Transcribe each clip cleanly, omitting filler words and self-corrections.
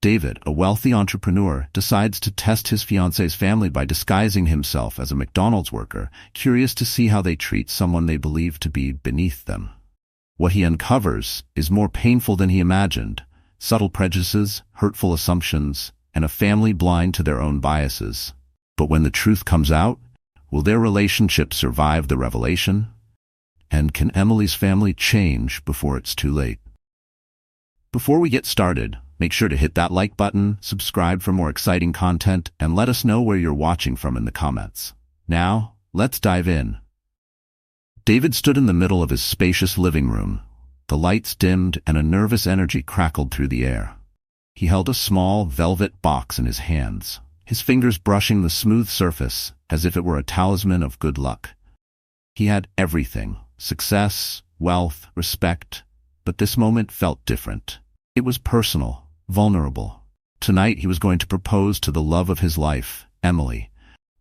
David, a wealthy entrepreneur, decides to test his fiancée's family by disguising himself as a McDonald's worker, curious to see how they treat someone they believe to be beneath them. What he uncovers is more painful than he imagined: subtle prejudices, hurtful assumptions, and a family blind to their own biases. But when the truth comes out, will their relationship survive the revelation? And can Emily's family change before it's too late? Before we get started, make sure to hit that like button, subscribe for more exciting content, and let us know where you're watching from in the comments. Now, let's dive in. David stood in the middle of his spacious living room. The lights dimmed and a nervous energy crackled through the air. He held a small, velvet box in his hands, his fingers brushing the smooth surface as if it were a talisman of good luck. He had everything: success, wealth, respect, but this moment felt different. It was personal, vulnerable. Tonight he was going to propose to the love of his life, Emily,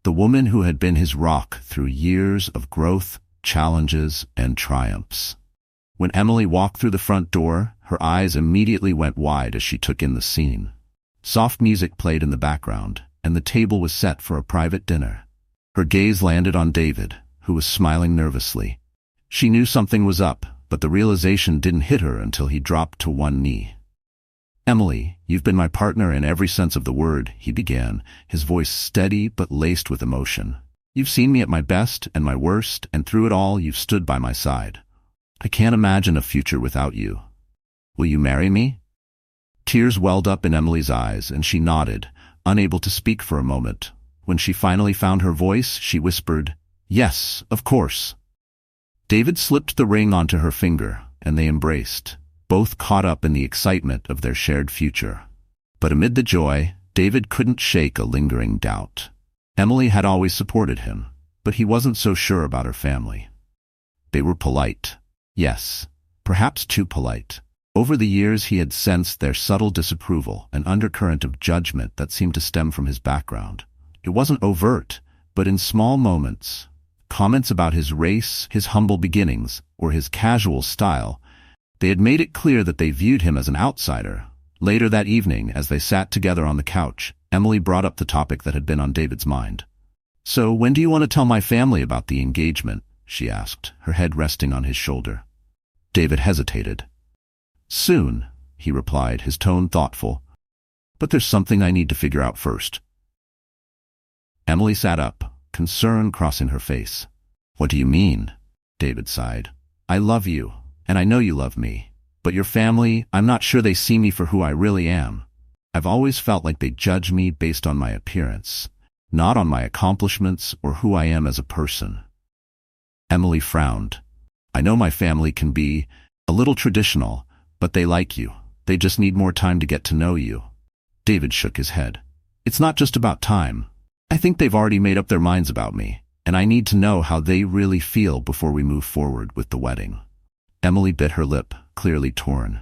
the woman who had been his rock through years of growth, challenges, and triumphs. When Emily walked through the front door, her eyes immediately went wide as she took in the scene. Soft music played in the background, and the table was set for a private dinner. Her gaze landed on David, who was smiling nervously. She knew something was up, but the realization didn't hit her until he dropped to one knee. "Emily, you've been my partner in every sense of the word," he began, his voice steady but laced with emotion. "You've seen me at my best and my worst, and through it all you've stood by my side. I can't imagine a future without you. Will you marry me?" Tears welled up in Emily's eyes, and she nodded, unable to speak for a moment. When she finally found her voice, she whispered, "Yes, of course." David slipped the ring onto her finger, and they embraced, both caught up in the excitement of their shared future. But amid the joy, David couldn't shake a lingering doubt. Emily had always supported him, but he wasn't so sure about her family. They were polite. Yes, perhaps too polite. Over the years he had sensed their subtle disapproval, an undercurrent of judgment that seemed to stem from his background. It wasn't overt, but in small moments. Comments about his race, his humble beginnings, or his casual style. They had made it clear that they viewed him as an outsider. Later that evening, as they sat together on the couch, Emily brought up the topic that had been on David's mind. "So when do you want to tell my family about the engagement?" she asked, her head resting on his shoulder. David hesitated. "Soon," he replied, his tone thoughtful. "But there's something I need to figure out first." Emily sat up, concern crossing her face. "What do you mean?" David sighed. "I love you, and I know you love me. But your family, I'm not sure they see me for who I really am. I've always felt like they judge me based on my appearance, not on my accomplishments or who I am as a person." Emily frowned. "I know my family can be a little traditional, but they like you. They just need more time to get to know you." David shook his head. "It's not just about time. I think they've already made up their minds about me, and I need to know how they really feel before we move forward with the wedding." Emily bit her lip, clearly torn.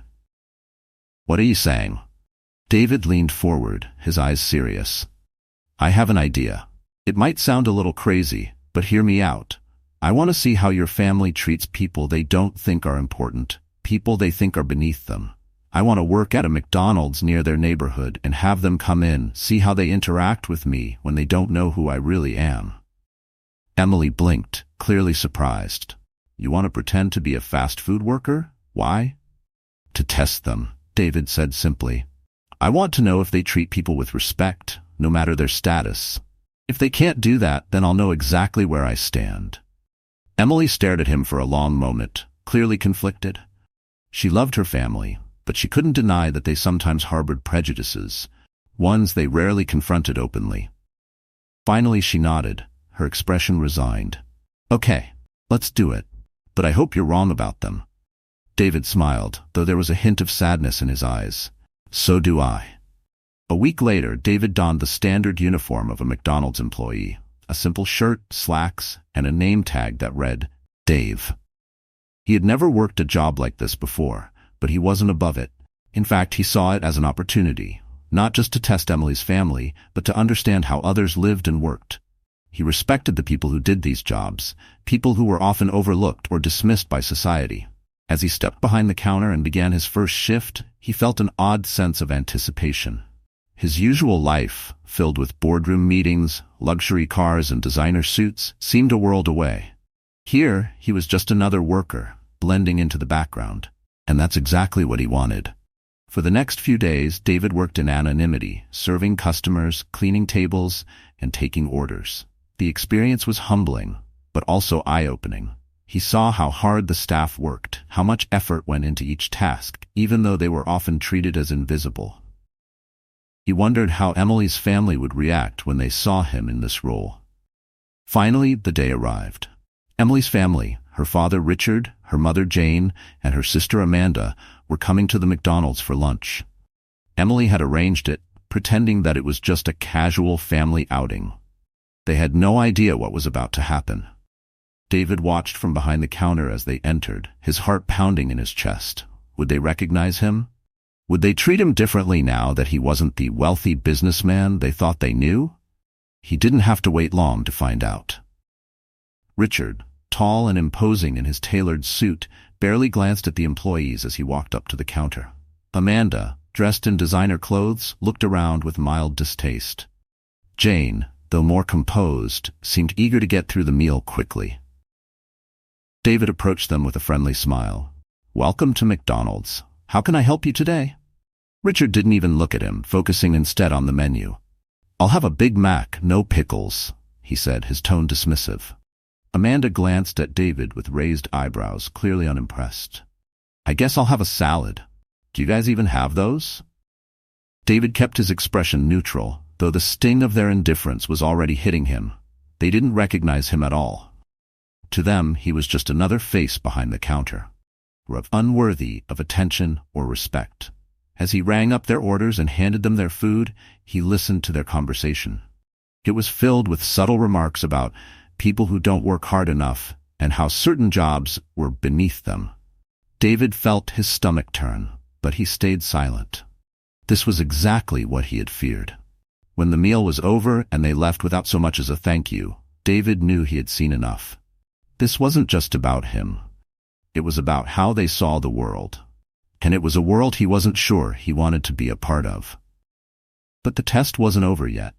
"What are you saying?" David leaned forward, his eyes serious. "I have an idea. It might sound a little crazy, but hear me out. I want to see how your family treats people they don't think are important, people they think are beneath them. I want to work at a McDonald's near their neighborhood and have them come in, see how they interact with me when they don't know who I really am." Emily blinked, clearly surprised. "You want to pretend to be a fast food worker? Why?" "To test them," David said simply. "I want to know if they treat people with respect, no matter their status. If they can't do that, then I'll know exactly where I stand." Emily stared at him for a long moment, clearly conflicted. She loved her family, but she couldn't deny that they sometimes harbored prejudices, ones they rarely confronted openly. Finally she nodded, her expression resigned. "Okay, let's do it. But I hope you're wrong about them." David smiled, though there was a hint of sadness in his eyes. "So do I." A week later, David donned the standard uniform of a McDonald's employee, a simple shirt, slacks, and a name tag that read, Dave. He had never worked a job like this before, but he wasn't above it. In fact, he saw it as an opportunity, not just to test Emily's family, but to understand how others lived and worked. He respected the people who did these jobs, people who were often overlooked or dismissed by society. As he stepped behind the counter and began his first shift, he felt an odd sense of anticipation. His usual life, filled with boardroom meetings, luxury cars, and designer suits, seemed a world away. Here, he was just another worker, blending into the background. And that's exactly what he wanted. For the next few days, David worked in anonymity, serving customers, cleaning tables, and taking orders. The experience was humbling, but also eye-opening. He saw how hard the staff worked, how much effort went into each task, even though they were often treated as invisible. He wondered how Emily's family would react when they saw him in this role. Finally, the day arrived. Emily's family, her father Richard, her mother Jane, and her sister Amanda, were coming to the McDonald's for lunch. Emily had arranged it, pretending that it was just a casual family outing. They had no idea what was about to happen. David watched from behind the counter as they entered, his heart pounding in his chest. Would they recognize him? Would they treat him differently now that he wasn't the wealthy businessman they thought they knew? He didn't have to wait long to find out. Richard, tall and imposing in his tailored suit, barely glanced at the employees as he walked up to the counter. Amanda, dressed in designer clothes, looked around with mild distaste. Jane, though more composed, seemed eager to get through the meal quickly. David approached them with a friendly smile. "Welcome to McDonald's. How can I help you today?" Richard didn't even look at him, focusing instead on the menu. "I'll have a Big Mac, no pickles," he said, his tone dismissive. Amanda glanced at David with raised eyebrows, clearly unimpressed. "I guess I'll have a salad. Do you guys even have those?" David kept his expression neutral, though the sting of their indifference was already hitting him. They didn't recognize him at all. To them, he was just another face behind the counter, unworthy of attention or respect. As he rang up their orders and handed them their food, he listened to their conversation. It was filled with subtle remarks about people who don't work hard enough and how certain jobs were beneath them. David felt his stomach turn, but he stayed silent. This was exactly what he had feared. When the meal was over and they left without so much as a thank you, David knew he had seen enough. This wasn't just about him. It was about how they saw the world. And it was a world he wasn't sure he wanted to be a part of. But the test wasn't over yet.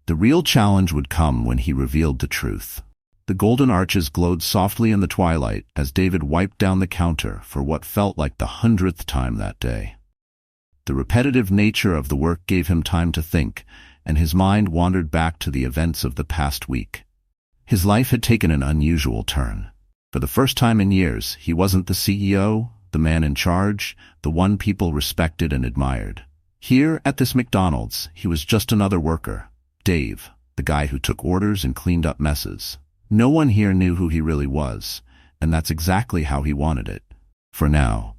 The real challenge would come when he revealed the truth. The golden arches glowed softly in the twilight as David wiped down the counter for what felt like the 100th time that day. The repetitive nature of the work gave him time to think, and his mind wandered back to the events of the past week. His life had taken an unusual turn. For the first time in years, he wasn't the CEO, the man in charge, the one people respected and admired. Here, at this McDonald's, he was just another worker. Dave, the guy who took orders and cleaned up messes. No one here knew who he really was, and that's exactly how he wanted it. For now.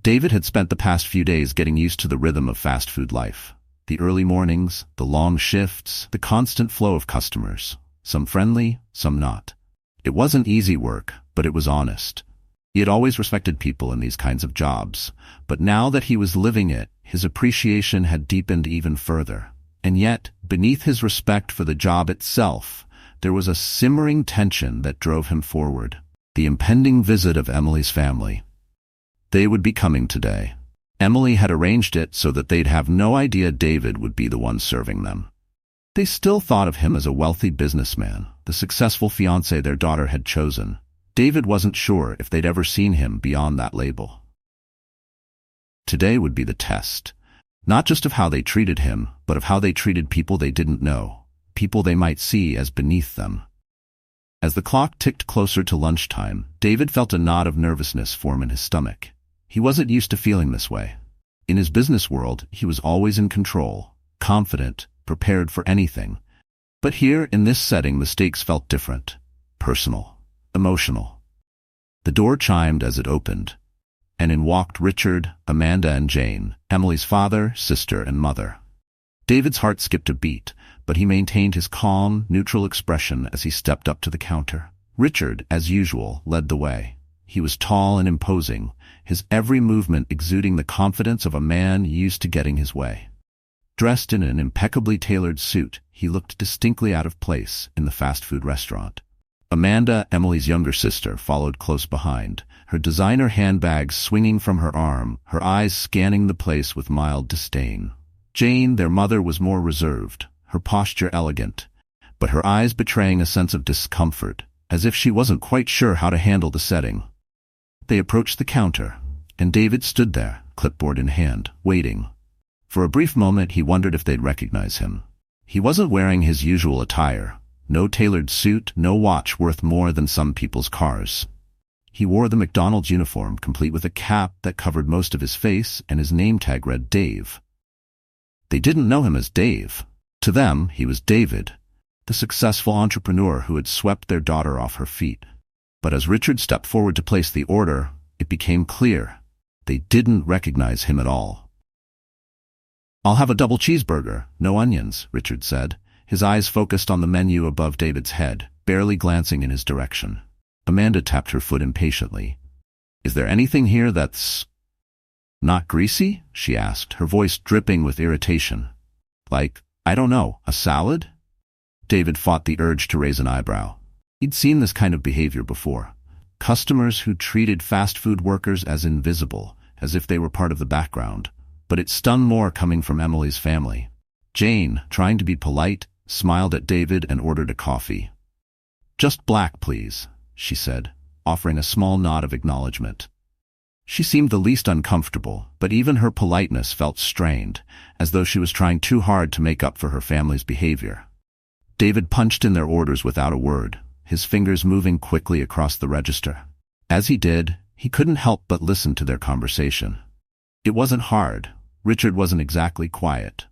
David had spent the past few days getting used to the rhythm of fast food life. The early mornings, the long shifts, the constant flow of customers. Some friendly, some not. It wasn't easy work, but it was honest. He had always respected people in these kinds of jobs, but now that he was living it, his appreciation had deepened even further. And yet, beneath his respect for the job itself, there was a simmering tension that drove him forward. The impending visit of Emily's family. They would be coming today. Emily had arranged it so that they'd have no idea David would be the one serving them. They still thought of him as a wealthy businessman, the successful fiancé their daughter had chosen. David wasn't sure if they'd ever seen him beyond that label. Today would be the test. Not just of how they treated him, but of how they treated people they didn't know, people they might see as beneath them. As the clock ticked closer to lunchtime, David felt a knot of nervousness form in his stomach. He wasn't used to feeling this way. In his business world, he was always in control, confident, prepared for anything. But here, in this setting, the stakes felt different, personal, emotional. The door chimed as it opened, and in walked Richard, Amanda, and Jane, Emily's father, sister, and mother. David's heart skipped a beat, but he maintained his calm, neutral expression as he stepped up to the counter. Richard, as usual, led the way. He was tall and imposing, his every movement exuding the confidence of a man used to getting his way. Dressed in an impeccably tailored suit, he looked distinctly out of place in the fast food restaurant. Amanda, Emily's younger sister, followed close behind, her designer handbag swinging from her arm, her eyes scanning the place with mild disdain. Jane, their mother, was more reserved, her posture elegant, but her eyes betraying a sense of discomfort, as if she wasn't quite sure how to handle the setting. They approached the counter, and David stood there, clipboard in hand, waiting. For a brief moment he wondered if they'd recognize him. He wasn't wearing his usual attire. No tailored suit, no watch worth more than some people's cars. He wore the McDonald's uniform, complete with a cap that covered most of his face, and his name tag read Dave. They didn't know him as Dave. To them, he was David, the successful entrepreneur who had swept their daughter off her feet. But as Richard stepped forward to place the order, it became clear. They didn't recognize him at all. "I'll have a double cheeseburger, no onions," Richard said, his eyes focused on the menu above David's head, barely glancing in his direction. Amanda tapped her foot impatiently. "Is there anything here that's not greasy?" she asked, her voice dripping with irritation. "Like, I don't know, a salad?" David fought the urge to raise an eyebrow. He'd seen this kind of behavior before. Customers who treated fast food workers as invisible, as if they were part of the background. But it stung more coming from Emily's family. Jane, trying to be polite, smiled at David and ordered a coffee. "Just black, please," she said, offering a small nod of acknowledgement. She seemed the least uncomfortable, but even her politeness felt strained, as though she was trying too hard to make up for her family's behavior. David punched in their orders without a word, his fingers moving quickly across the register. As he did, he couldn't help but listen to their conversation. It wasn't hard. Richard wasn't exactly quiet.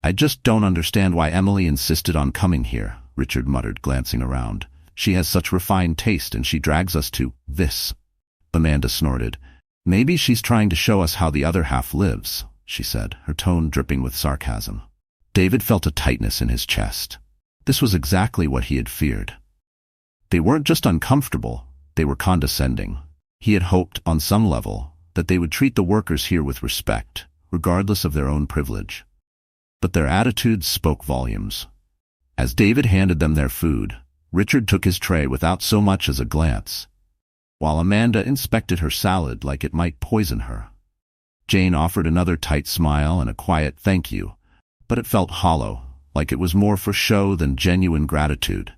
"I just don't understand why Emily insisted on coming here," Richard muttered, glancing around. "She has such refined taste and she drags us to this." Amanda snorted. "Maybe she's trying to show us how the other half lives," she said, her tone dripping with sarcasm. David felt a tightness in his chest. This was exactly what he had feared. They weren't just uncomfortable, they were condescending. He had hoped, on some level, that they would treat the workers here with respect, regardless of their own privilege. But their attitudes spoke volumes. As David handed them their food, Richard took his tray without so much as a glance, while Amanda inspected her salad like it might poison her. Jane offered another tight smile and a quiet thank you, but it felt hollow, like it was more for show than genuine gratitude.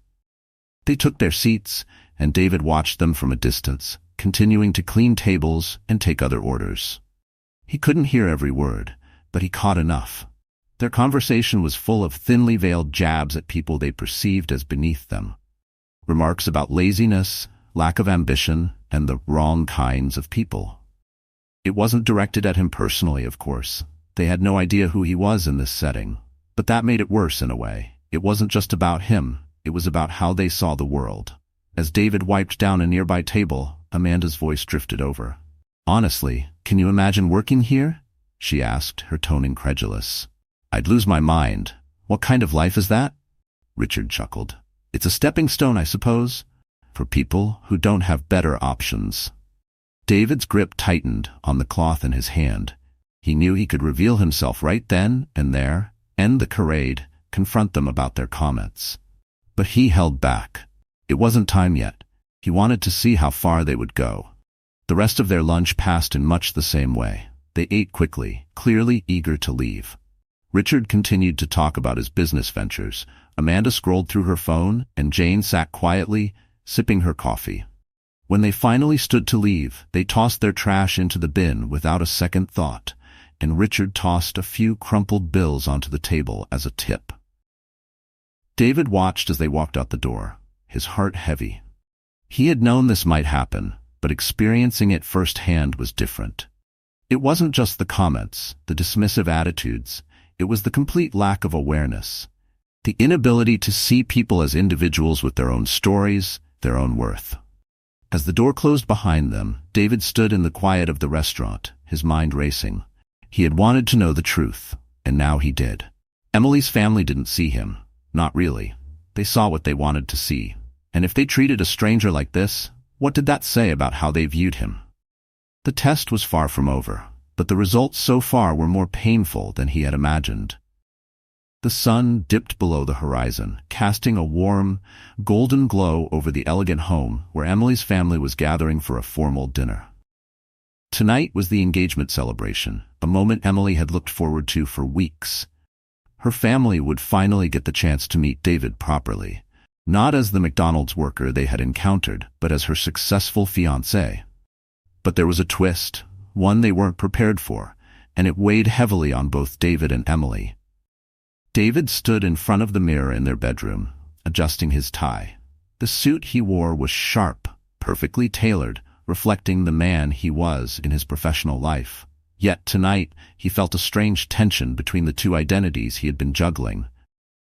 They took their seats, and David watched them from a distance, continuing to clean tables and take other orders. He couldn't hear every word, but he caught enough. Their conversation was full of thinly veiled jabs at people they perceived as beneath them. Remarks about laziness, lack of ambition, and the wrong kinds of people. It wasn't directed at him personally, of course. They had no idea who he was in this setting. But that made it worse in a way. It wasn't just about him, it was about how they saw the world. As David wiped down a nearby table, Amanda's voice drifted over. "Honestly, can you imagine working here?" she asked, her tone incredulous. "I'd lose my mind. What kind of life is that?" Richard chuckled. "It's a stepping stone, I suppose, for people who don't have better options." David's grip tightened on the cloth in his hand. He knew he could reveal himself right then and there, end the charade, confront them about their comments. But he held back. It wasn't time yet. He wanted to see how far they would go. The rest of their lunch passed in much the same way. They ate quickly, clearly eager to leave. Richard continued to talk about his business ventures. Amanda scrolled through her phone, and Jane sat quietly, sipping her coffee. When they finally stood to leave, they tossed their trash into the bin without a second thought, and Richard tossed a few crumpled bills onto the table as a tip. David watched as they walked out the door, his heart heavy. He had known this might happen, but experiencing it firsthand was different. It wasn't just the comments, the dismissive attitudes, it was the complete lack of awareness, the inability to see people as individuals with their own stories, their own worth. As the door closed behind them, David stood in the quiet of the restaurant, his mind racing. He had wanted to know the truth, and now he did. Emily's family didn't see him. Not really. They saw what they wanted to see. And if they treated a stranger like this, what did that say about how they viewed him? The test was far from over, but the results so far were more painful than he had imagined. The The sun dipped below the horizon, casting a warm, golden glow over the elegant home where Emily's family was gathering for a formal dinner. Tonight was the engagement celebration, a moment Emily had looked forward to for weeks. Her family would finally get the chance to meet David properly, not as the McDonald's worker they had encountered, but as her successful fiancé. But there was a twist, one they weren't prepared for, and it weighed heavily on both David and Emily. David stood in front of the mirror in their bedroom, adjusting his tie. The suit he wore was sharp, perfectly tailored, reflecting the man he was in his professional life. Yet tonight, he felt a strange tension between the two identities he had been juggling.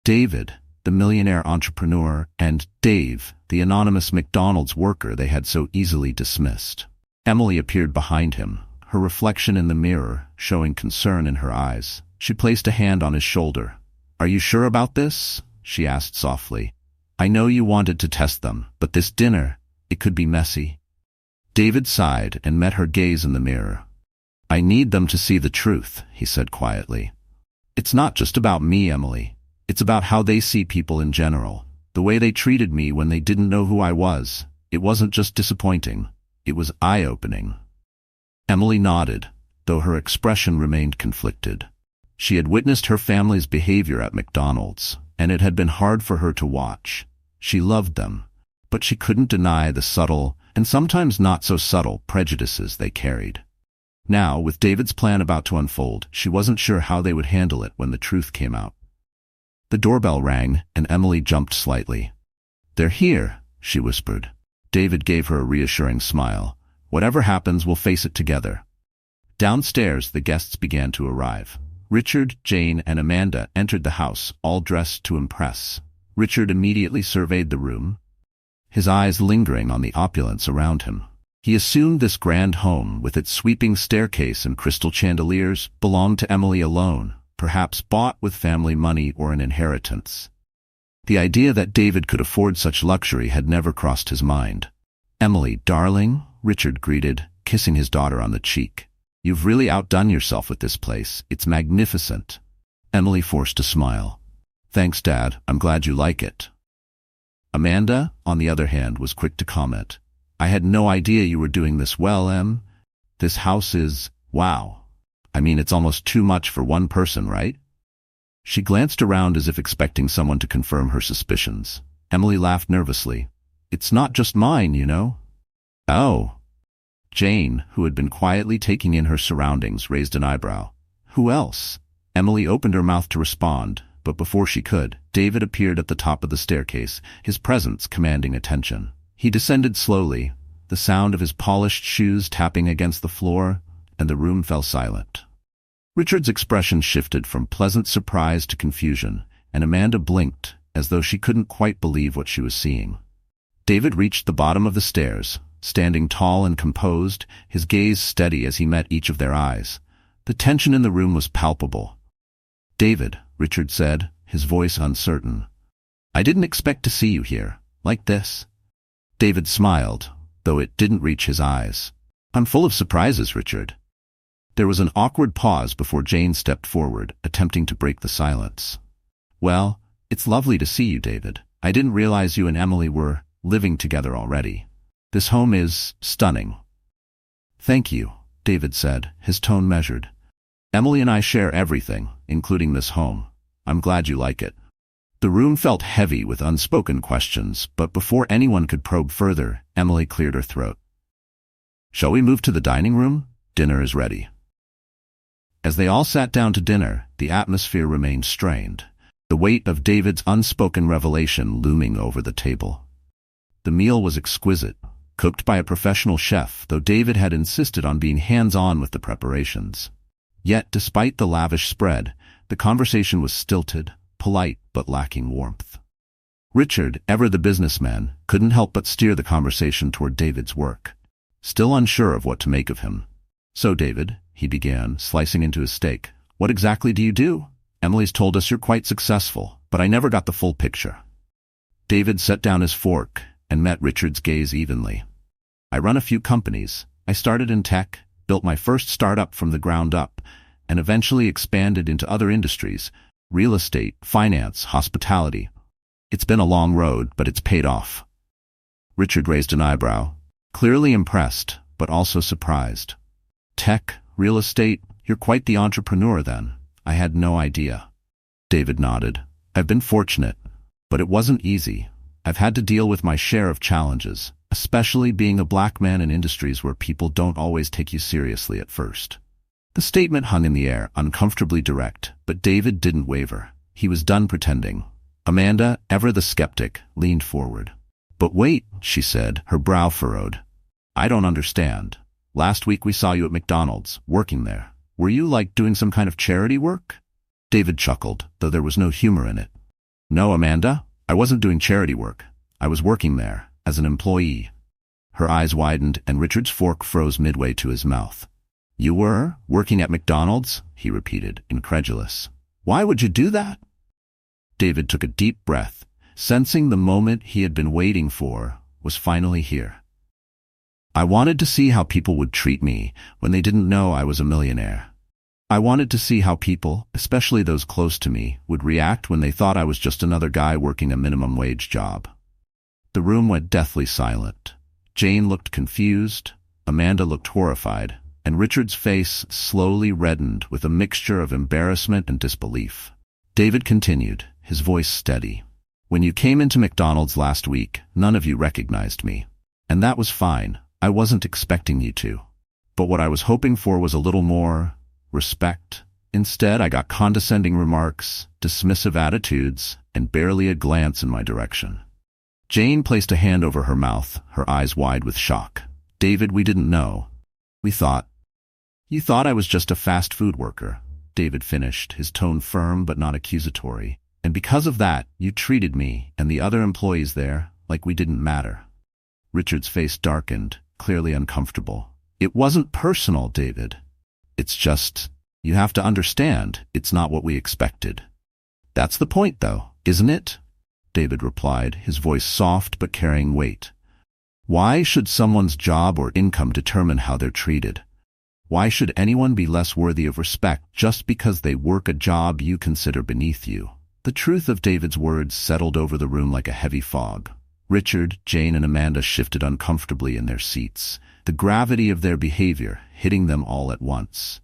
David, the millionaire entrepreneur, and Dave, the anonymous McDonald's worker they had so easily dismissed. Emily appeared behind him, her reflection in the mirror showing concern in her eyes. She placed a hand on his shoulder. "Are you sure about this?" she asked softly. "I know you wanted to test them, but this dinner, it could be messy." David sighed and met her gaze in the mirror. "I need them to see the truth," he said quietly. "It's not just about me, Emily. It's about how they see people in general. The way they treated me when they didn't know who I was. It wasn't just disappointing. It was eye-opening." Emily nodded, though her expression remained conflicted. She had witnessed her family's behavior at McDonald's, and it had been hard for her to watch. She loved them, but she couldn't deny the subtle, and sometimes not so subtle, prejudices they carried. Now, with David's plan about to unfold, she wasn't sure how they would handle it when the truth came out. The doorbell rang, and Emily jumped slightly. "They're here," she whispered. David gave her a reassuring smile. "Whatever happens, we'll face it together." Downstairs, the guests began to arrive. Richard, Jane, and Amanda entered the house, all dressed to impress. Richard immediately surveyed the room, his eyes lingering on the opulence around him. He assumed this grand home, with its sweeping staircase and crystal chandeliers, belonged to Emily alone, perhaps bought with family money or an inheritance. The idea that David could afford such luxury had never crossed his mind. "Emily, darling," Richard greeted, kissing his daughter on the cheek. "You've really outdone yourself with this place. It's magnificent." Emily forced a smile. "Thanks, Dad. I'm glad you like it." Amanda, on the other hand, was quick to comment. "I had no idea you were doing this well, Em. This house is, wow. I mean, it's almost too much for one person, right?" She glanced around as if expecting someone to confirm her suspicions. Emily laughed nervously. "It's not just mine, you know." "Oh." Jane, who had been quietly taking in her surroundings, raised an eyebrow. "Who else?" Emily opened her mouth to respond, but before she could, David appeared at the top of the staircase, his presence commanding attention. He descended slowly, the sound of his polished shoes tapping against the floor, and the room fell silent. Richard's expression shifted from pleasant surprise to confusion, and Amanda blinked, as though she couldn't quite believe what she was seeing. David reached the bottom of the stairs, standing tall and composed, his gaze steady as he met each of their eyes. The tension in the room was palpable. "David," Richard said, his voice uncertain. "I didn't expect to see you here, like this." David smiled, though it didn't reach his eyes. "I'm full of surprises, Richard." There was an awkward pause before Jane stepped forward, attempting to break the silence. "Well, it's lovely to see you, David. I didn't realize you and Emily were living together already. This home is stunning." "Thank you," David said, his tone measured. "Emily and I share everything, including this home. I'm glad you like it." The room felt heavy with unspoken questions, but before anyone could probe further, Emily cleared her throat. "Shall we move to the dining room? Dinner is ready." As they all sat down to dinner, the atmosphere remained strained, the weight of David's unspoken revelation looming over the table. The meal was exquisite, cooked by a professional chef, though David had insisted on being hands-on with the preparations. Yet, despite the lavish spread, the conversation was stilted, polite but lacking warmth. Richard, ever the businessman, couldn't help but steer the conversation toward David's work, still unsure of what to make of him. "So, David," he began, slicing into his steak, "what exactly do you do? Emily's told us you're quite successful, but I never got the full picture." David set down his fork and met Richard's gaze evenly. "I run a few companies. I started in tech, built my first startup from the ground up, and eventually expanded into other industries, real estate, finance, hospitality. It's been a long road, but it's paid off. Richard raised an eyebrow, clearly impressed, but also surprised. Tech, real estate, you're quite the entrepreneur then. I had no idea. David nodded. I've been fortunate, but it wasn't easy. I've had to deal with my share of challenges, especially being a black man in industries where people don't always take you seriously at first. The statement hung in the air, uncomfortably direct, but David didn't waver. He was done pretending. Amanda, ever the skeptic, leaned forward. But wait, she said, her brow furrowed. I don't understand. Last week we saw you at McDonald's, working there. Were you doing some kind of charity work? David chuckled, though there was no humor in it. No, Amanda, I wasn't doing charity work. I was working there, as an employee. Her eyes widened and Richard's fork froze midway to his mouth. You were working at McDonald's? He repeated, incredulous. Why would you do that? David took a deep breath, sensing the moment he had been waiting for was finally here. I wanted to see how people would treat me when they didn't know I was a millionaire. I wanted to see how people, especially those close to me, would react when they thought I was just another guy working a minimum wage job. The room went deathly silent. Jane looked confused, Amanda looked horrified, and Richard's face slowly reddened with a mixture of embarrassment and disbelief. David continued, his voice steady. When you came into McDonald's last week, none of you recognized me. And that was fine. I wasn't expecting you to. But what I was hoping for was a little more respect. Instead, I got condescending remarks, dismissive attitudes, and barely a glance in my direction. Jane placed a hand over her mouth, her eyes wide with shock. David, we didn't know. We thought. You thought I was just a fast food worker, David finished, his tone firm but not accusatory. And because of that, you treated me and the other employees there like we didn't matter. Richard's face darkened, clearly uncomfortable. It wasn't personal, David. It's just, you have to understand, it's not what we expected. That's the point, though, isn't it? David replied, his voice soft but carrying weight. Why should someone's job or income determine how they're treated? Why should anyone be less worthy of respect just because they work a job you consider beneath you? The truth of David's words settled over the room like a heavy fog. Richard, Jane, and Amanda shifted uncomfortably in their seats, the gravity of their behavior hitting them all at once.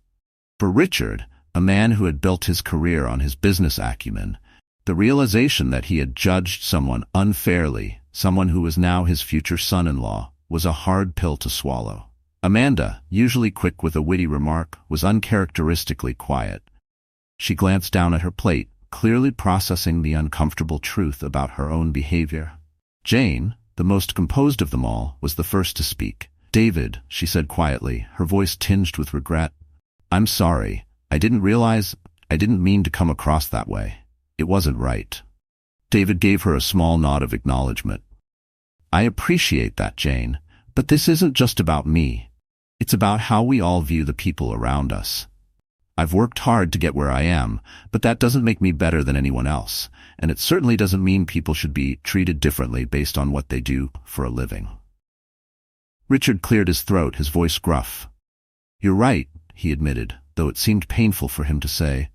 For Richard, a man who had built his career on his business acumen, the realization that he had judged someone unfairly, someone who was now his future son-in-law, was a hard pill to swallow. Amanda, usually quick with a witty remark, was uncharacteristically quiet. She glanced down at her plate, clearly processing the uncomfortable truth about her own behavior. Jane, the most composed of them all, was the first to speak. David, she said quietly, her voice tinged with regret. I'm sorry. I didn't mean to come across that way. It wasn't right. David gave her a small nod of acknowledgement. I appreciate that, Jane, but this isn't just about me. It's about how we all view the people around us. I've worked hard to get where I am, but that doesn't make me better than anyone else, and it certainly doesn't mean people should be treated differently based on what they do for a living. Richard cleared his throat, his voice gruff. You're right, he admitted, though it seemed painful for him to say.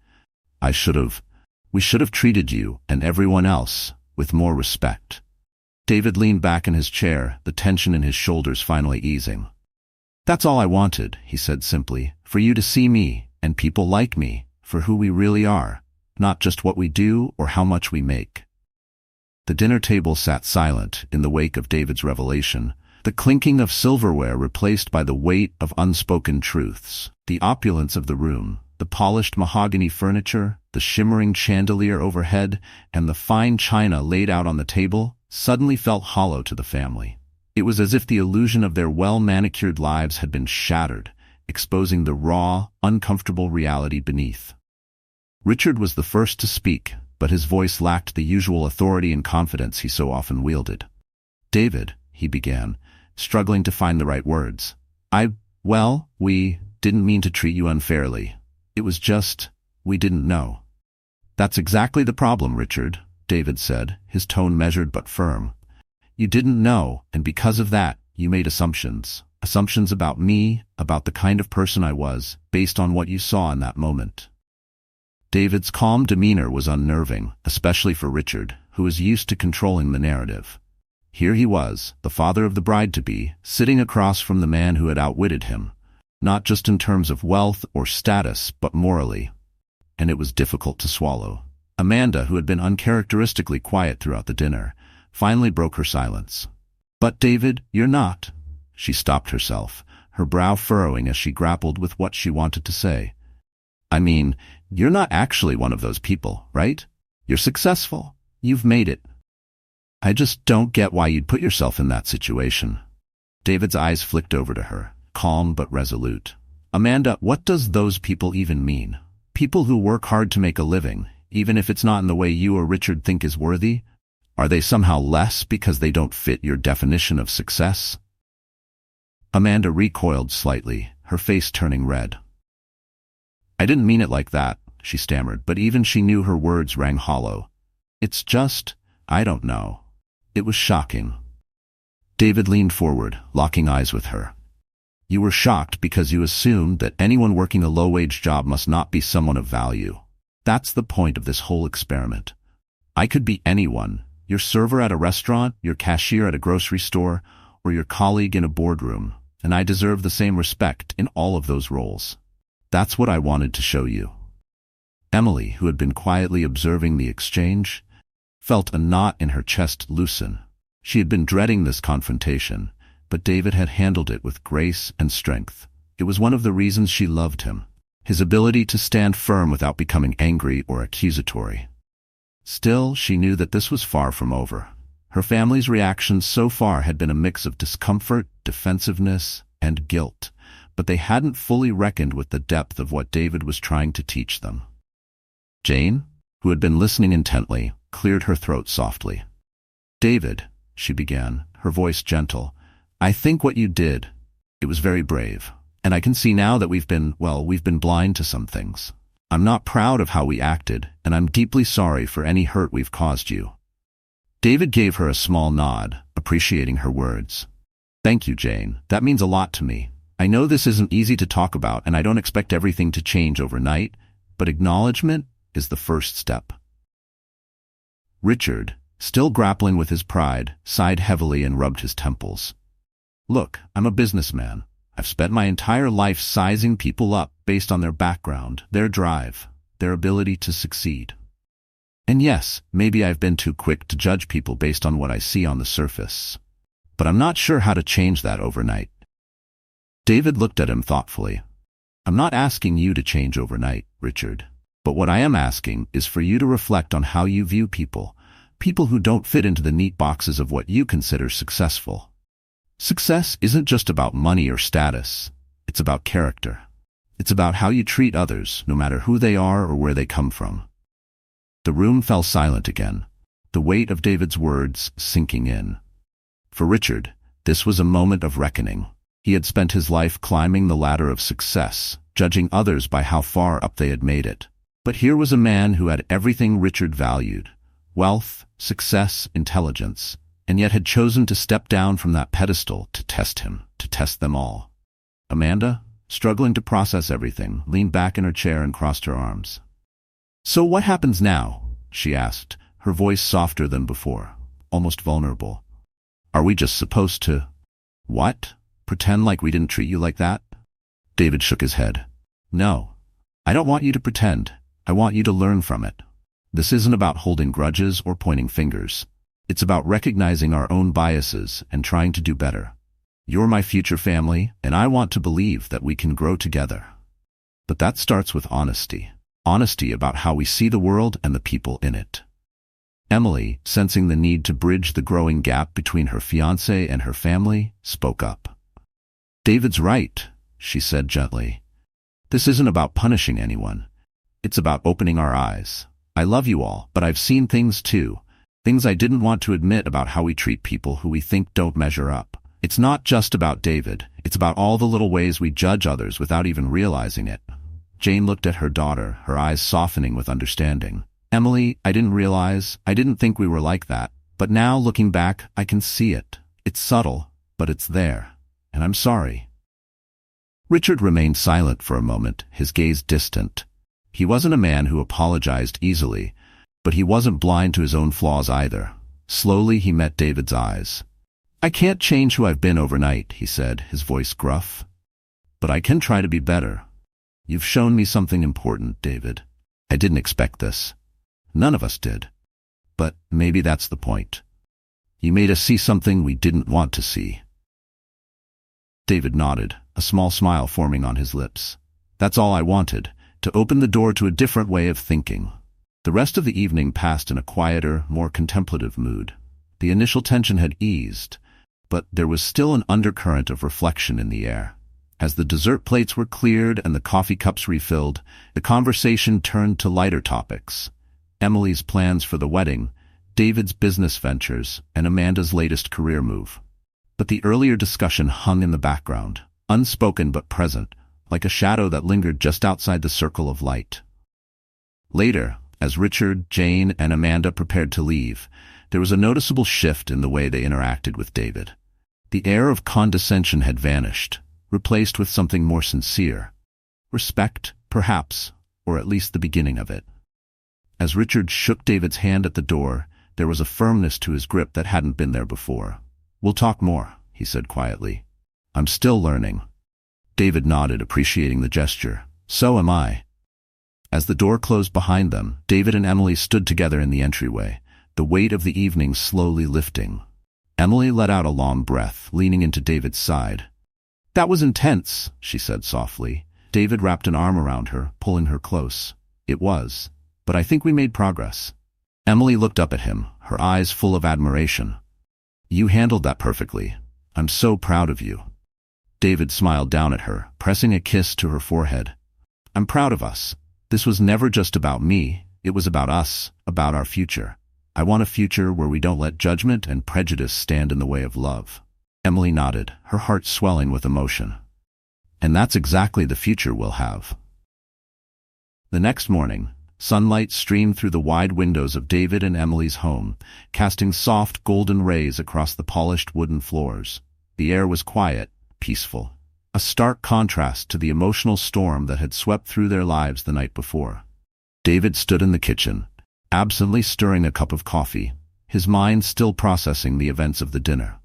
We should have treated you and everyone else with more respect. David leaned back in his chair, the tension in his shoulders finally easing. That's all I wanted, he said simply, for you to see me, and people like me, for who we really are, not just what we do or how much we make. The dinner table sat silent in the wake of David's revelation, the clinking of silverware replaced by the weight of unspoken truths, the opulence of the room, the polished mahogany furniture, the shimmering chandelier overhead, and the fine china laid out on the table, suddenly felt hollow to the family. It was as if the illusion of their well-manicured lives had been shattered, exposing the raw, uncomfortable reality beneath. Richard was the first to speak, but his voice lacked the usual authority and confidence he so often wielded. David, he began, struggling to find the right words. We didn't mean to treat you unfairly. It was just, we didn't know. That's exactly the problem, Richard, David said, his tone measured but firm. You didn't know, and because of that, you made assumptions. Assumptions about me, about the kind of person I was, based on what you saw in that moment. David's calm demeanor was unnerving, especially for Richard, who was used to controlling the narrative. Here he was, the father of the bride-to-be, sitting across from the man who had outwitted him, not just in terms of wealth or status, but morally. And it was difficult to swallow. Amanda, who had been uncharacteristically quiet throughout the dinner, finally broke her silence. "But David, you're not." She stopped herself, her brow furrowing as she grappled with what she wanted to say. "I mean, you're not actually one of those people, right? You're successful. You've made it. I just don't get why you'd put yourself in that situation." David's eyes flicked over to her, calm but resolute. "Amanda, what does those people even mean? People who work hard to make a living, even if it's not in the way you or Richard think is worthy? Are they somehow less because they don't fit your definition of success?" Amanda recoiled slightly, her face turning red. "I didn't mean it like that," she stammered, but even she knew her words rang hollow. "It's just, I don't know." It was shocking. David leaned forward, locking eyes with her. "You were shocked because you assumed that anyone working a low-wage job must not be someone of value. That's the point of this whole experiment. I could be anyone, your server at a restaurant, your cashier at a grocery store, or your colleague in a boardroom, and I deserve the same respect in all of those roles. That's what I wanted to show you." Emily, who had been quietly observing the exchange, felt a knot in her chest loosen. She had been dreading this confrontation, but David had handled it with grace and strength. It was one of the reasons she loved him, his ability to stand firm without becoming angry or accusatory. Still, she knew that this was far from over. Her family's reactions so far had been a mix of discomfort, defensiveness, and guilt, but they hadn't fully reckoned with the depth of what David was trying to teach them. Jane, who had been listening intently, cleared her throat softly. "David," she began, her voice gentle, "I think what you did, it was very brave. And I can see now that we've been blind to some things. I'm not proud of how we acted, and I'm deeply sorry for any hurt we've caused you." David gave her a small nod, appreciating her words. "Thank you, Jane. That means a lot to me. I know this isn't easy to talk about, and I don't expect everything to change overnight, but acknowledgement is the first step." Richard, still grappling with his pride, sighed heavily and rubbed his temples. "Look, I'm a businessman. I've spent my entire life sizing people up based on their background, their drive, their ability to succeed. And yes, maybe I've been too quick to judge people based on what I see on the surface. But I'm not sure how to change that overnight." David looked at him thoughtfully. "I'm not asking you to change overnight, Richard. But what I am asking is for you to reflect on how you view people who don't fit into the neat boxes of what you consider successful. Success isn't just about money or status. It's about character. It's about how you treat others, no matter who they are or where they come from." The room fell silent again, the weight of David's words sinking in. For Richard, this was a moment of reckoning. He had spent his life climbing the ladder of success, judging others by how far up they had made it. But here was a man who had everything Richard valued: wealth, success, intelligence, and yet had chosen to step down from that pedestal to test him, to test them all. Amanda, struggling to process everything, leaned back in her chair and crossed her arms. "So what happens now?" she asked, her voice softer than before, almost vulnerable. "Are we just supposed to—" "What? Pretend like we didn't treat you like that?" David shook his head. "No. I don't want you to pretend. I want you to learn from it. This isn't about holding grudges or pointing fingers. It's about recognizing our own biases and trying to do better. You're my future family, and I want to believe that we can grow together. But that starts with honesty. Honesty about how we see the world and the people in it." Emily, sensing the need to bridge the growing gap between her fiancé and her family, spoke up. "David's right," she said gently. "This isn't about punishing anyone. It's about opening our eyes. I love you all, but I've seen things too. Things I didn't want to admit about how we treat people who we think don't measure up. It's not just about David. It's about all the little ways we judge others without even realizing it." Jane looked at her daughter, her eyes softening with understanding. "Emily, I didn't think we were like that. But now, looking back, I can see it. It's subtle, but it's there. And I'm sorry." Richard remained silent for a moment, his gaze distant. He wasn't a man who apologized easily, but he wasn't blind to his own flaws either. Slowly he met David's eyes. "I can't change who I've been overnight," he said, his voice gruff. "But I can try to be better. You've shown me something important, David. I didn't expect this. None of us did. But maybe that's the point. You made us see something we didn't want to see." David nodded, a small smile forming on his lips. "That's all I wanted, to open the door to a different way of thinking." The rest of the evening passed in a quieter, more contemplative mood. The initial tension had eased, but there was still an undercurrent of reflection in the air. As the dessert plates were cleared and the coffee cups refilled, the conversation turned to lighter topics. Emily's plans for the wedding, David's business ventures, and Amanda's latest career move. But the earlier discussion hung in the background, unspoken but present, like a shadow that lingered just outside the circle of light. Later, as Richard, Jane, and Amanda prepared to leave, there was a noticeable shift in the way they interacted with David. The air of condescension had vanished, replaced with something more sincere. Respect, perhaps, or at least the beginning of it. As Richard shook David's hand at the door, there was a firmness to his grip that hadn't been there before. "We'll talk more," he said quietly. "I'm still learning." David nodded, appreciating the gesture. "So am I." As the door closed behind them, David and Emily stood together in the entryway, the weight of the evening slowly lifting. Emily let out a long breath, leaning into David's side. "That was intense," she said softly. David wrapped an arm around her, pulling her close. "It was, but I think we made progress." Emily looked up at him, her eyes full of admiration. "You handled that perfectly. I'm so proud of you." David smiled down at her, pressing a kiss to her forehead. "I'm proud of us. This was never just about me, it was about us, about our future. I want a future where we don't let judgment and prejudice stand in the way of love." Emily nodded, her heart swelling with emotion. "And that's exactly the future we'll have." The next morning, sunlight streamed through the wide windows of David and Emily's home, casting soft golden rays across the polished wooden floors. The air was quiet, peaceful, a stark contrast to the emotional storm that had swept through their lives the night before. David stood in the kitchen, absently stirring a cup of coffee, his mind still processing the events of the dinner.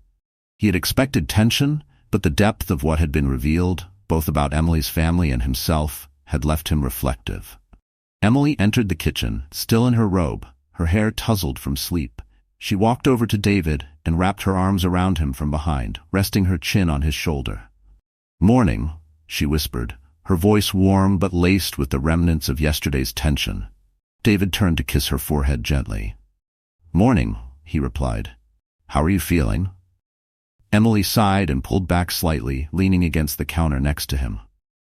He had expected tension, but the depth of what had been revealed, both about Emily's family and himself, had left him reflective. Emily entered the kitchen, still in her robe, her hair tousled from sleep. She walked over to David and wrapped her arms around him from behind, resting her chin on his shoulder. "Morning," she whispered, her voice warm but laced with the remnants of yesterday's tension. David turned to kiss her forehead gently. "Morning," he replied. "How are you feeling?" Emily sighed and pulled back slightly, leaning against the counter next to him.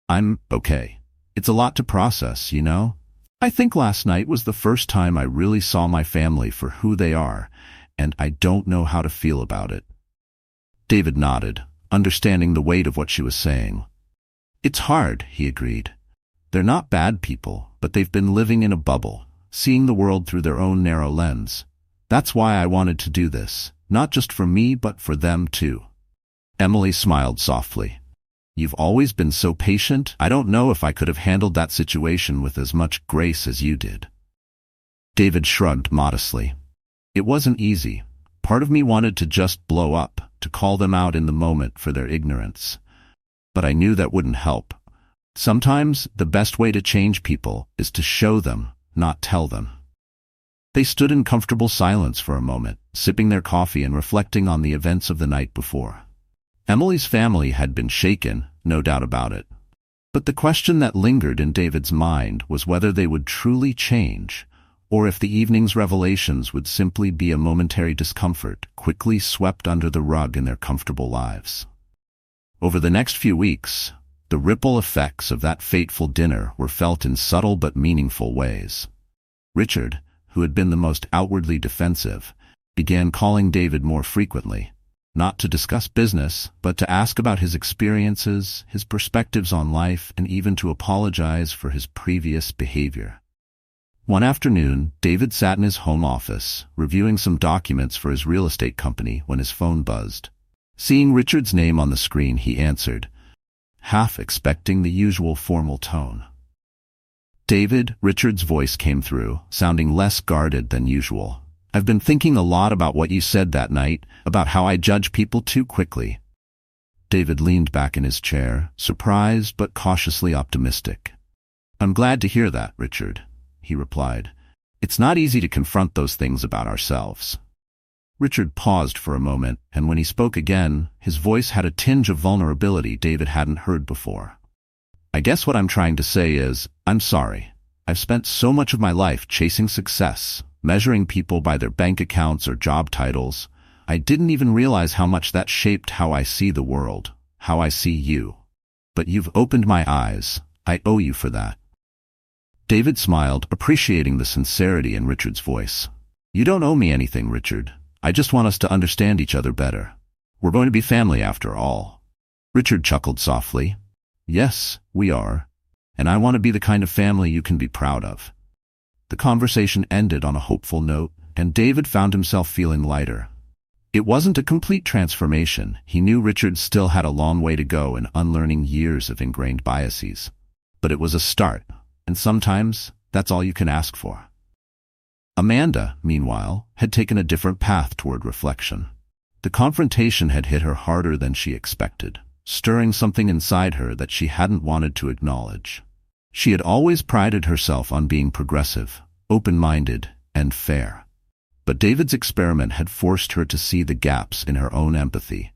"I'm okay. It's a lot to process, you know? I think last night was the first time I really saw my family for who they are, and I don't know how to feel about it." David nodded, understanding the weight of what she was saying. "It's hard," he agreed. "They're not bad people, but they've been living in a bubble, seeing the world through their own narrow lens. That's why I wanted to do this, not just for me but for them too." Emily smiled softly. "You've always been so patient. I don't know if I could have handled that situation with as much grace as you did." David shrugged modestly. "It wasn't easy. Part of me wanted to just blow up, to call them out in the moment for their ignorance. But I knew that wouldn't help. Sometimes the best way to change people is to show them, not tell them." They stood in comfortable silence for a moment, sipping their coffee and reflecting on the events of the night before. Emily's family had been shaken, no doubt about it. But the question that lingered in David's mind was whether they would truly change, or if the evening's revelations would simply be a momentary discomfort, quickly swept under the rug in their comfortable lives. Over the next few weeks, the ripple effects of that fateful dinner were felt in subtle but meaningful ways. Richard, who had been the most outwardly defensive, began calling David more frequently, not to discuss business, but to ask about his experiences, his perspectives on life, and even to apologize for his previous behavior. One afternoon, David sat in his home office, reviewing some documents for his real estate company when his phone buzzed. Seeing Richard's name on the screen, he answered, half expecting the usual formal tone. David, Richard's voice came through, sounding less guarded than usual. I've been thinking a lot about what you said that night, about how I judge people too quickly. David leaned back in his chair, surprised but cautiously optimistic. I'm glad to hear that, Richard, he replied. It's not easy to confront those things about ourselves. Richard paused for a moment, and when he spoke again, his voice had a tinge of vulnerability David hadn't heard before. I guess what I'm trying to say is, I'm sorry. I've spent so much of my life chasing success, measuring people by their bank accounts or job titles. I didn't even realize how much that shaped how I see the world, how I see you. But you've opened my eyes. I owe you for that. David smiled, appreciating the sincerity in Richard's voice. You don't owe me anything, Richard. I just want us to understand each other better. We're going to be family after all. Richard chuckled softly. Yes, we are. And I want to be the kind of family you can be proud of. The conversation ended on a hopeful note, and David found himself feeling lighter. It wasn't a complete transformation. He knew Richard still had a long way to go in unlearning years of ingrained biases. But it was a start, and sometimes that's all you can ask for. Amanda, meanwhile, had taken a different path toward reflection. The confrontation had hit her harder than she expected, stirring something inside her that she hadn't wanted to acknowledge. She had always prided herself on being progressive, open-minded, and fair. But David's experiment had forced her to see the gaps in her own empathy,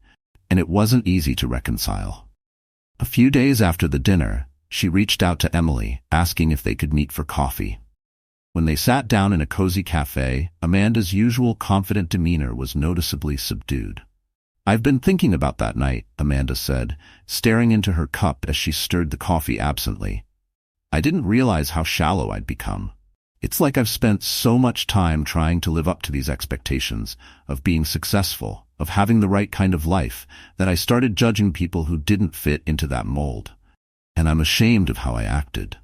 and it wasn't easy to reconcile. A few days after the dinner, she reached out to Emily, asking if they could meet for coffee. When they sat down in a cozy cafe, Amanda's usual confident demeanor was noticeably subdued. I've been thinking about that night, Amanda said, staring into her cup as she stirred the coffee absently. I didn't realize how shallow I'd become. It's like I've spent so much time trying to live up to these expectations, of being successful, of having the right kind of life, that I started judging people who didn't fit into that mold. And I'm ashamed of how I acted.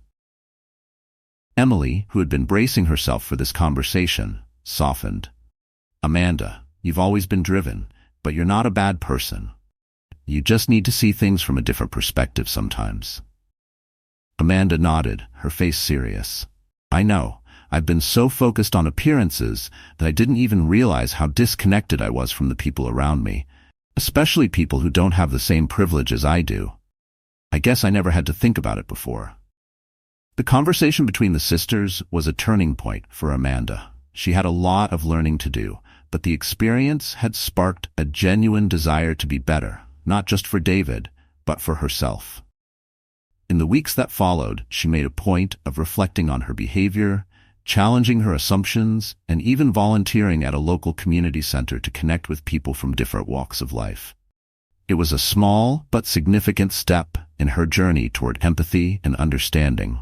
Emily, who had been bracing herself for this conversation, softened. Amanda, you've always been driven, but you're not a bad person. You just need to see things from a different perspective sometimes. Amanda nodded, her face serious. I know. I've been so focused on appearances that I didn't even realize how disconnected I was from the people around me, especially people who don't have the same privileges I do. I guess I never had to think about it before. The conversation between the sisters was a turning point for Amanda. She had a lot of learning to do, but the experience had sparked a genuine desire to be better, not just for David, but for herself. In the weeks that followed, she made a point of reflecting on her behavior, challenging her assumptions, and even volunteering at a local community center to connect with people from different walks of life. It was a small but significant step in her journey toward empathy and understanding.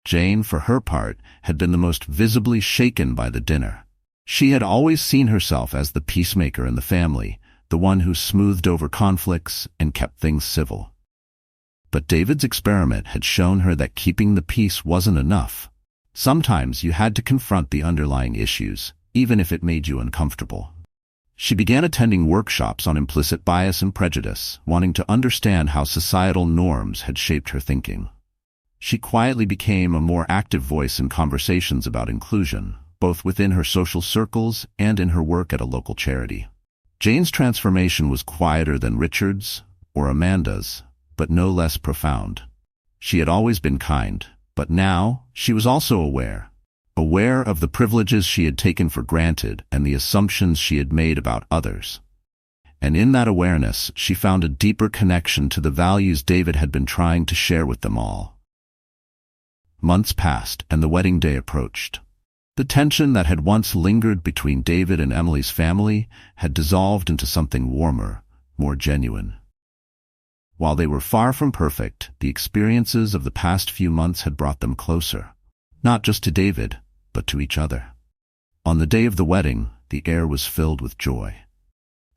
Jane, for her part, had been the most visibly shaken by the dinner. She had always seen herself as the peacemaker in the family, the one who smoothed over conflicts and kept things civil. But David's experiment had shown her that keeping the peace wasn't enough. Sometimes you had to confront the underlying issues, even if it made you uncomfortable. She began attending workshops on implicit bias and prejudice, wanting to understand how societal norms had shaped her thinking. She quietly became a more active voice in conversations about inclusion, both within her social circles and in her work at a local charity. Jane's transformation was quieter than Richard's or Amanda's, but no less profound. She had always been kind, but now she was also aware of the privileges she had taken for granted and the assumptions she had made about others. And in that awareness, she found a deeper connection to the values David had been trying to share with them all. Months passed, and the wedding day approached. The tension that had once lingered between David and Emily's family had dissolved into something warmer, more genuine. While they were far from perfect, the experiences of the past few months had brought them closer, not just to David, but to each other. On the day of the wedding, the air was filled with joy.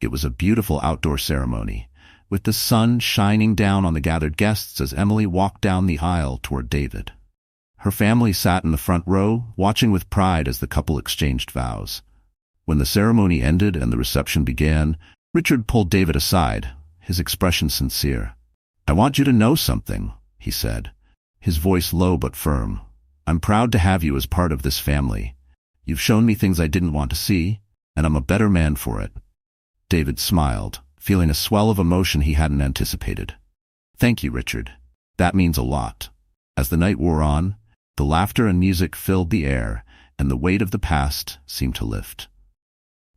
It was a beautiful outdoor ceremony, with the sun shining down on the gathered guests as Emily walked down the aisle toward David. Her family sat in the front row, watching with pride as the couple exchanged vows. When the ceremony ended and the reception began, Richard pulled David aside, his expression sincere. "I want you to know something," he said, his voice low but firm. I'm proud to have you as part of this family. You've shown me things I didn't want to see, and I'm a better man for it." David smiled, feeling a swell of emotion he hadn't anticipated. "Thank you, Richard. That means a lot." As the night wore on, the laughter and music filled the air, and the weight of the past seemed to lift.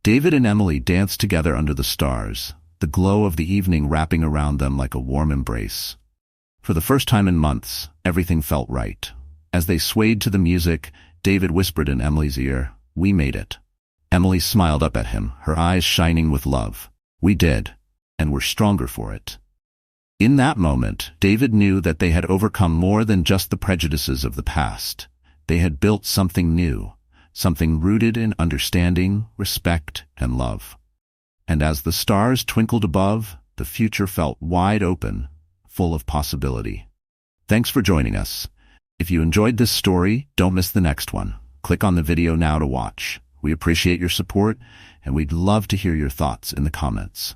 David and Emily danced together under the stars, the glow of the evening wrapping around them like a warm embrace. For the first time in months, everything felt right. As they swayed to the music, David whispered in Emily's ear, "We made it." Emily smiled up at him, her eyes shining with love. "We did, and we're stronger for it." In that moment, David knew that they had overcome more than just the prejudices of the past. They had built something new, something rooted in understanding, respect, and love. And as the stars twinkled above, the future felt wide open, full of possibility. Thanks for joining us. If you enjoyed this story, don't miss the next one. Click on the video now to watch. We appreciate your support, and we'd love to hear your thoughts in the comments.